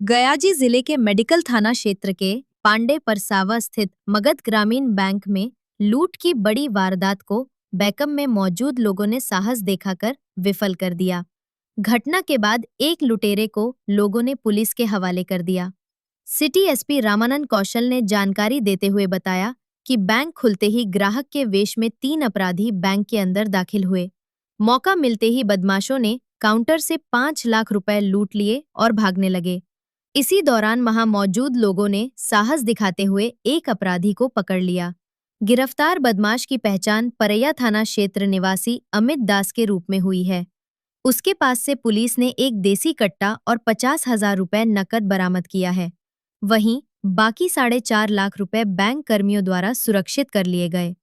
गयाजी जिले के मेडिकल थाना क्षेत्र के पांडे परसावा स्थित मगध ग्रामीण बैंक में लूट की बड़ी वारदात को बैकअप में मौजूद लोगों ने साहस दिखाकर विफल कर दिया। घटना के बाद एक लुटेरे को लोगों ने पुलिस के हवाले कर दिया। सिटी एसपी रामानंद कौशल ने जानकारी देते हुए बताया कि बैंक खुलते ही ग्राहक के वेश में 3 अपराधी बैंक के अंदर दाखिल हुए। मौका मिलते ही बदमाशों ने काउंटर से 5 लाख रुपए लूट लिए और भागने लगे। इसी दौरान वहां मौजूद लोगों ने साहस दिखाते हुए एक अपराधी को पकड़ लिया। गिरफ्तार बदमाश की पहचान परैया थाना क्षेत्र निवासी अमित दास के रूप में हुई है। उसके पास से पुलिस ने एक देसी कट्टा और 50,000 रुपए नकद बरामद किया है। वहीं बाकी 4.5 लाख रुपए बैंक कर्मियों द्वारा सुरक्षित कर लिए गए।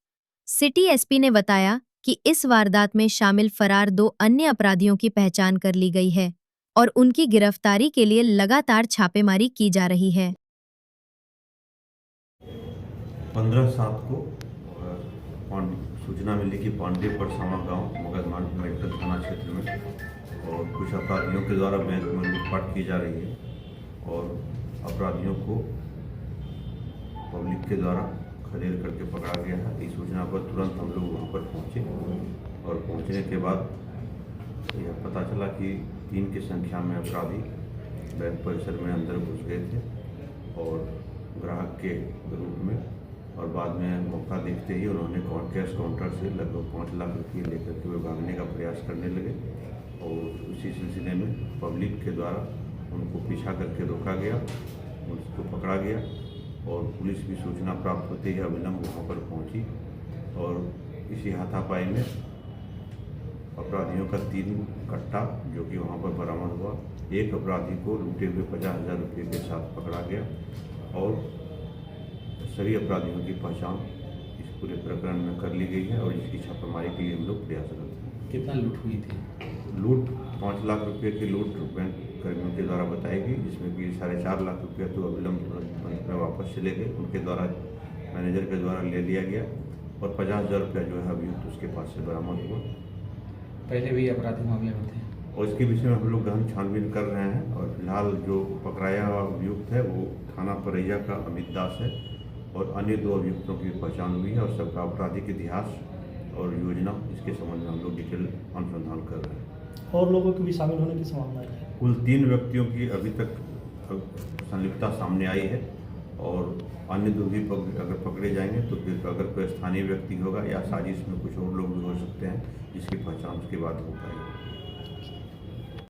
सिटी एसपी ने बताया कि इस वारदात में शामिल फरार 2 अन्य अपराधियों की पहचान कर ली गई है और उनकी गिरफ्तारी के लिए लगातार छापेमारी की जा रही है। 15/7 को सूचना मिली कि पांडे परसावा गांव मगध मेडिकल थाना क्षेत्र में और कुछ अपराधियों के द्वारा बैंक में लूटपाट की जा रही है और अपराधियों को पब्लिक के द्वारा खदेड़ करके पकड़ा गया है। इस सूचना पर तुरंत हम लोग वहां पर पहुंचे और पहुंचने के बाद यह पता चला कि 3 की संख्या में अपराधी बैंक परिसर में अंदर घुस गए थे और ग्राहक के रूप में, और बाद में मौका देखते ही उन्होंने कैश काउंटर से लगभग 5 लाख रुपये लेकर के वे भागने का प्रयास करने लगे और उसी सिलसिले में पब्लिक के द्वारा उनको पीछा करके रोका गया, उसको पकड़ा गया और पुलिस की सूचना प्राप्त होते ही अविलंब वहाँ पर पहुँची और इसी हाथापाई में अपराधियों का 3 कट्टा जो कि वहाँ पर बरामद हुआ। एक अपराधी को लूटे हुए 50,000 रुपये के साथ पकड़ा गया और सभी अपराधियों की पहचान इस पूरे प्रकरण में कर ली गई है और इसकी छापेमारी के लिए हम लोग प्रयासरत हैं। कितना लूट हुई थी? लूट 5 लाख रुपये की लूट बैंक कर्मियों के द्वारा बताई गई, जिसमें कि 4.5 लाख रुपये तो अविलंब तुरंत में वापस चले गए, उनके द्वारा मैनेजर के द्वारा ले लिया गया और 50,000 रुपया जो है अभियुक्त उसके पास से बरामद हुआ। पहले भी अपराधी मामले में थे और इसके विषय में हम लोग गहन छानबीन कर रहे हैं और फिलहाल जो पकड़ाया हुआ अभियुक्त है वो थाना परैया का अमित दास है और अन्य 2 अभियुक्तों की पहचान हुई है और सबका आपराधिक इतिहास और योजना इसके संबंध में हम लोग डिटेल अनुसंधान कर रहे हैं। और लोगों के भी शामिल होने की संभावना है? कुल 3 व्यक्तियों की अभी तक संलिप्तता सामने आई है और अन्य 2 भी अगर पकड़े जाएंगे तो फिर अगर कोई स्थानीय व्यक्ति होगा या साजिश में कुछ और लोग भी हो सकते हैं जिसकी पहचान उसके बाद हो पाएगी।